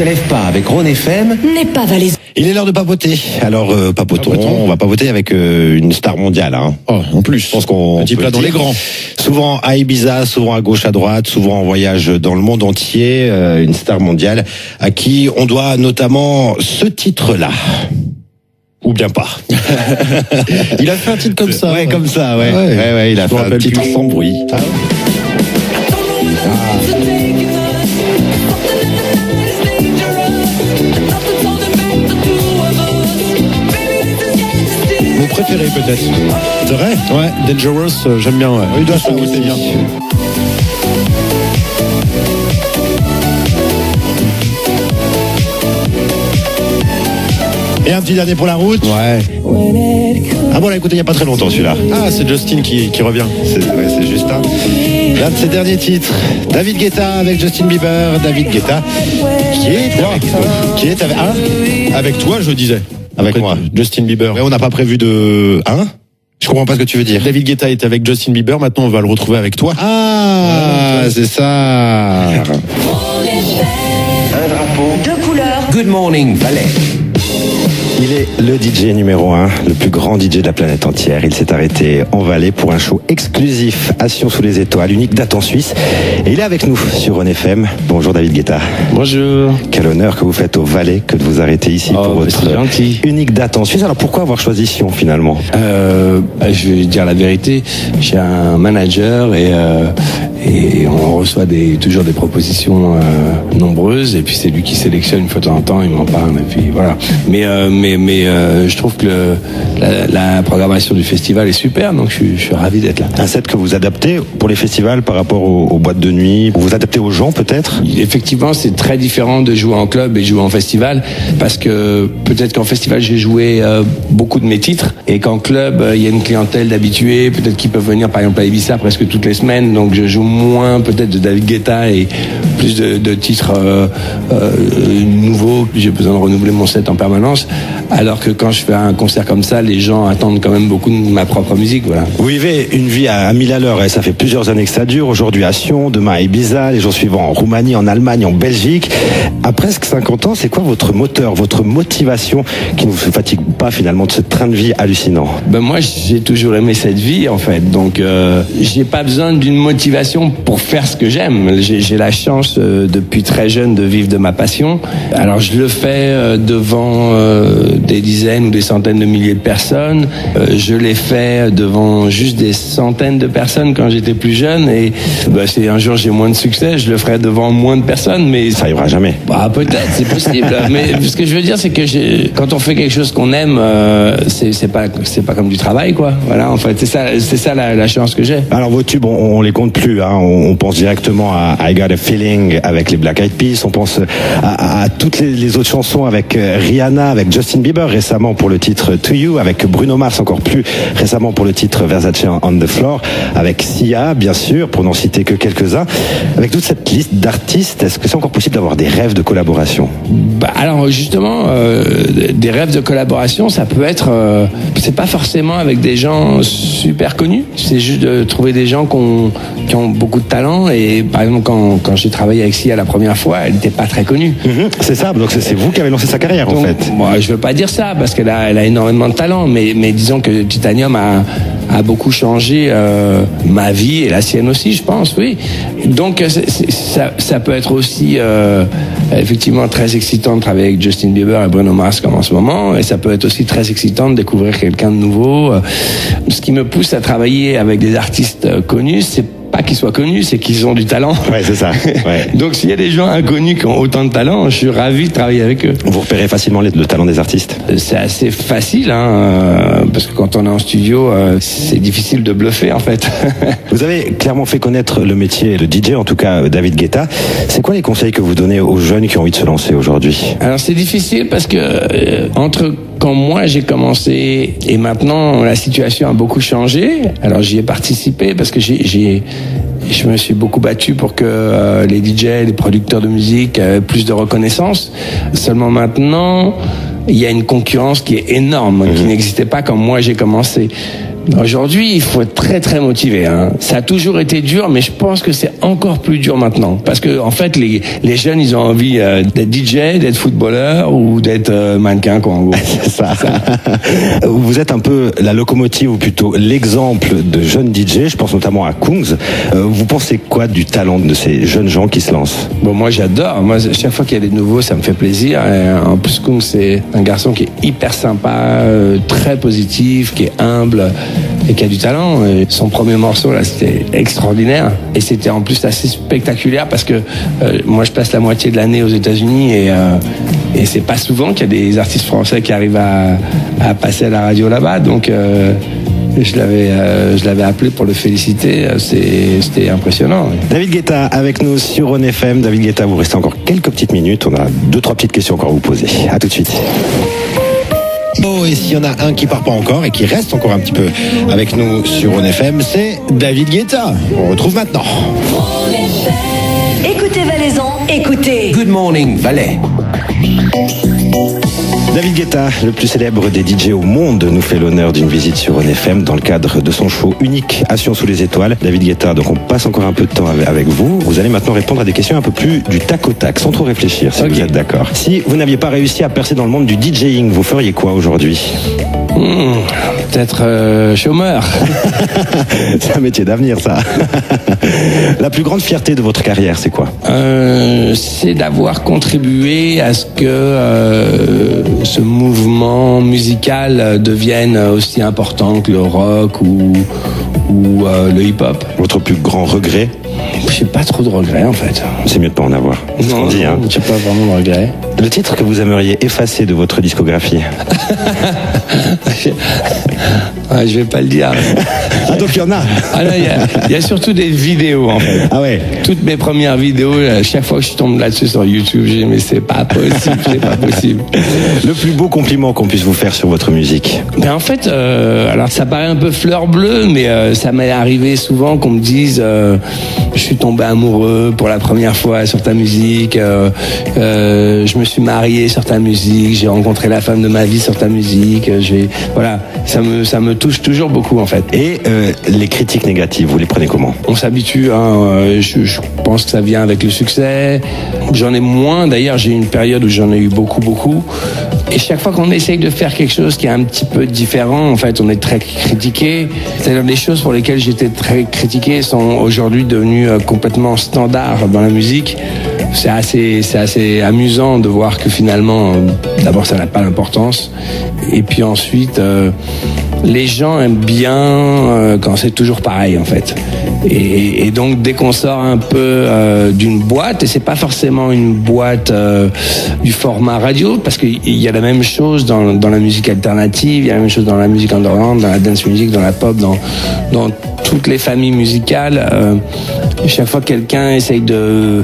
se lève pas avec Rhône FM n'est pas valaisan. Il est l'heure de papoter. Alors papotons, on va papoter avec une star mondiale. Hein. Oh, en plus. Je pense qu'on un petit plat dans les grands. Souvent à Ibiza, souvent à gauche, à droite, souvent en voyage dans le monde entier. Une star mondiale à qui on doit notamment ce titre-là. Ou bien pas. Il a fait un titre comme ça. Ouais, comme ça, ouais. Ouais, il a fait un titre sans bruit. Ah. Mon préféré peut-être. C'est vrai? Ouais, Dangerous, j'aime bien. Ouais. Il doit faire aussi bien. Et un petit dernier pour la route. Ouais. Ah bon, on l'a écouté il n'y a pas très longtemps celui-là. Ah, c'est Justin qui revient. C'est Justin. L'un de ses derniers titres. David Guetta avec Justin Bieber. David Guetta qui est avec Avec toi, je disais. Avec moi. Justin Bieber. Mais on n'a pas prévu de... Hein? Je comprends pas ce que tu veux dire. David Guetta est avec Justin Bieber, maintenant on va le retrouver avec toi. Ah, c'est ça. Un drapeau, Deux couleurs. Good Morning Valais. Il est le DJ numéro 1, le plus grand DJ de la planète entière. Il s'est arrêté en Valais pour un show exclusif à Sion sous les étoiles, unique date en Suisse. Et il est avec nous sur Rhône FM. Bonjour David Guetta. Bonjour. Quel honneur que vous faites au Valais que de vous arrêter ici pour votre c'est gentil. unique date en Suisse. Alors pourquoi avoir choisi Sion finalement? Je vais dire la vérité. J'ai un manager et on reçoit toujours des propositions nombreuses et puis c'est lui qui sélectionne une fois de temps en temps, il m'en parle et puis voilà. Mais je trouve que la programmation du festival est super, donc je suis ravi d'être là. Un set que vous adaptez pour les festivals par rapport aux boîtes de nuit. Vous vous adaptez aux gens peut-être? Effectivement, c'est très différent de jouer en club et jouer en festival parce que peut-être qu'en festival j'ai joué beaucoup de mes titres et qu'en club il y a une clientèle d'habitués, peut-être qu'ils peuvent venir par exemple à Ibiza presque toutes les semaines, donc je joue moins peut-être de David Guetta et plus de titres nouveaux. J'ai besoin de renouveler mon set en permanence, alors que quand je fais un concert comme ça, les gens attendent quand même beaucoup de ma propre musique. Voilà. Vous vivez une vie à 1000 à l'heure et ça fait plusieurs années que ça dure. Aujourd'hui à Sion, demain à Ibiza, les jours suivants en Roumanie, en Allemagne, en Belgique. À presque 50 ans, c'est quoi votre moteur, votre motivation qui ne vous fatigue pas finalement de ce train de vie hallucinant? Moi, j'ai toujours aimé cette vie en fait, donc j'ai pas besoin d'une motivation pour faire ce que j'aime. J'ai la chance depuis très jeune de vivre de ma passion. Alors je le fais devant des dizaines ou des centaines de milliers de personnes. Je l'ai fait devant juste des centaines de personnes quand j'étais plus jeune et si un jour j'ai moins de succès, je le ferai devant moins de personnes, mais ça arrivera jamais. Peut-être, c'est possible. Mais ce que je veux dire, c'est que quand on fait quelque chose qu'on aime, c'est pas comme du travail, quoi. Voilà, en fait, c'est ça la chance que j'ai. Alors vos tubes, on les compte plus. Hein. On pense directement à I Got a Feeling avec les Black Eyed Peas. On pense à toutes les autres chansons avec Rihanna, avec Justin Bieber récemment pour le titre To You, avec Bruno Mars encore plus récemment pour le titre Versace on the Floor, avec Sia bien sûr, pour n'en citer que quelques-uns. Avec toute cette liste d'artistes, est-ce que c'est encore possible d'avoir des rêves de collaboration? Alors justement, des rêves de collaboration, ça peut être, c'est pas forcément avec des gens super connus, c'est juste de trouver des gens qui ont beaucoup de talent. Et par exemple quand j'ai travaillé avec Sia la première fois, elle n'était pas très connue. C'est ça, donc c'est vous qui avez lancé sa carrière en fait. Moi je veux pas dire ça parce qu'elle a énormément de talent, mais disons que Titanium a beaucoup changé ma vie et la sienne aussi, je pense, oui. Donc ça peut être aussi effectivement très excitant de travailler avec Justin Bieber et Bruno Mars comme en ce moment, et ça peut être aussi très excitant de découvrir quelqu'un de nouveau. Ce qui me pousse à travailler avec des artistes connus, c'est pas qu'ils soient connus, c'est qu'ils ont du talent. Ouais, c'est ça. Ouais. Donc s'il y a des gens inconnus qui ont autant de talent, je suis ravi de travailler avec eux. Vous repérez facilement le talent des artistes? C'est assez facile, parce que quand on est en studio, c'est difficile de bluffer en fait. Vous avez clairement fait connaître le métier, le DJ en tout cas, David Guetta. C'est quoi les conseils que vous donnez aux jeunes qui ont envie de se lancer aujourd'hui? Alors c'est difficile parce que entre quand moi j'ai commencé et maintenant la situation a beaucoup changé. Alors j'y ai participé parce que je me suis beaucoup battu pour que les DJ, les producteurs de musique aient plus de reconnaissance. Seulement maintenant, il y a une concurrence qui est énorme, qui n'existait pas quand moi j'ai commencé. Aujourd'hui, il faut être très très motivé. Hein. Ça a toujours été dur, mais je pense que c'est encore plus dur maintenant. Parce que en fait, les jeunes, ils ont envie d'être DJ, d'être footballeur ou d'être mannequin, quoi, en gros. C'est ça. Vous êtes un peu la locomotive, ou plutôt l'exemple de jeunes DJ. Je pense notamment à Kungs. Vous pensez quoi du talent de ces jeunes gens qui se lancent? Bon, moi j'adore. Moi, chaque fois qu'il y a des nouveaux, ça me fait plaisir. Et en plus, Kungs, c'est un garçon qui est hyper sympa, très positif, qui est humble et qui a du talent. Et son premier morceau là, c'était extraordinaire et c'était en plus assez spectaculaire parce que moi je passe la moitié de l'année aux États-Unis et c'est pas souvent qu'il y a des artistes français qui arrivent à passer à la radio là-bas. Donc je l'avais appelé pour le féliciter. C'était impressionnant. David Guetta avec nous sur On FM. David Guetta, vous restez encore quelques petites minutes. On a 2-3 petites questions encore à vous poser. À tout de suite. Oh, et s'il y en a un qui part pas encore et qui reste encore un petit peu avec nous sur On FM, c'est David Guetta. On retrouve maintenant. Écoutez Valaisan, écoutez. Good morning, Valais. David Guetta, le plus célèbre des DJ au monde, nous fait l'honneur d'une visite sur On FM dans le cadre de son show unique à Sion sous les étoiles. David Guetta, donc on passe encore un peu de temps avec vous. Vous allez maintenant répondre à des questions un peu plus du tac au tac, sans trop réfléchir, si vous êtes d'accord. Si vous n'aviez pas réussi à percer dans le monde du DJing, vous feriez quoi aujourd'hui? Peut-être chômeur. C'est un métier d'avenir, ça. La plus grande fierté de votre carrière, c'est quoi? C'est d'avoir contribué à ce que ce mouvement musical devienne aussi important que le rock ou le hip-hop. Votre plus grand regret? J'ai pas trop de regrets en fait. C'est mieux de pas en avoir. Non, dit, hein. j'ai pas vraiment de regrets. Le titre que vous aimeriez effacer de votre discographie? Je vais pas le dire. Ah, donc il y en a. Ah non, il y a surtout des vidéos en fait. Ah ouais. Toutes mes premières vidéos, chaque fois que je tombe là-dessus sur YouTube, je dis mais c'est pas possible, c'est pas possible. Le plus beau compliment qu'on puisse vous faire sur votre musique? Ben en fait, alors ça paraît un peu fleur bleue, mais ça m'est arrivé souvent qu'on me dise je suis tombé amoureux pour la première fois sur ta musique, je me suis marié sur ta musique, j'ai rencontré la femme de ma vie sur ta musique, voilà, ça me touche toujours beaucoup en fait. Et les critiques négatives, vous les prenez comment? On s'habitue, hein, je pense que ça vient avec le succès. J'en ai moins, d'ailleurs j'ai eu une période où j'en ai eu beaucoup. Et chaque fois qu'on essaye de faire quelque chose qui est un petit peu différent, en fait, on est très critiqué. C'est-à-dire les choses pour lesquelles j'étais très critiqué sont aujourd'hui devenues complètement standards dans la musique. C'est assez amusant de voir que finalement, d'abord ça n'a pas d'importance. Et puis ensuite, les gens aiment bien quand c'est toujours pareil en fait. Et donc dès qu'on sort un peu d'une boîte, et c'est pas forcément une boîte du format radio, parce qu'il y a la même chose dans la musique alternative, il y a la même chose dans la musique underground, dans la dance music, dans la pop, dans toutes les familles musicales. Chaque fois que quelqu'un essaye de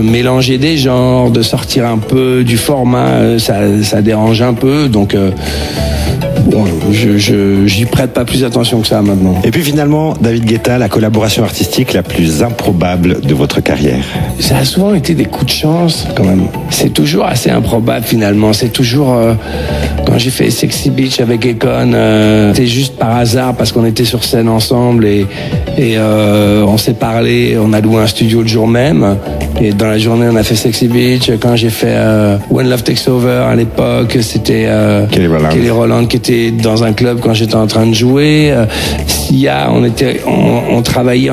mélanger des genres, de sortir un peu du format, ça dérange un peu, donc bon, j'y prête pas plus attention que ça maintenant. Et puis finalement, David Guetta, la collaboration artistique la plus improbable de votre carrière? Ça a souvent été des coups de chance quand même. C'est toujours assez improbable finalement. C'est toujours quand j'ai fait Sexy Beach avec Akon, c'était juste par hasard parce qu'on était sur scène ensemble et on s'est parlé, on a loué un studio le jour même et dans la journée on a fait Sexy Beach. Quand j'ai fait When Love Takes Over à l'époque, c'était Kelly Rowland qui était dans un club quand j'étais en train de jouer. Sia, on travaillait,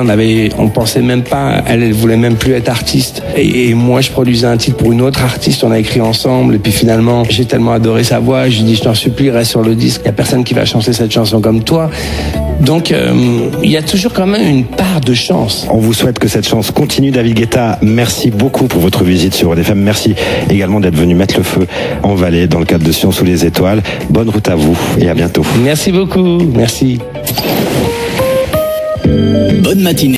on pensait même pas, elle voulait même plus être artiste. Et moi, je produisais un titre pour une autre artiste, on a écrit ensemble. Et puis finalement, j'ai tellement adoré sa voix, je lui dis, je t'en supplie, reste sur le disque. Il y a personne qui va chanter cette chanson comme toi. Donc, il y a toujours quand même une part de chance. On vous souhaite que cette chance continue, David Guetta. Merci beaucoup pour votre visite sur On FM. Merci également d'être venu mettre le feu en Valais dans le cadre de Sion sous les étoiles. Bonne route à vous et à bientôt. Merci beaucoup. Merci. Bonne matinée.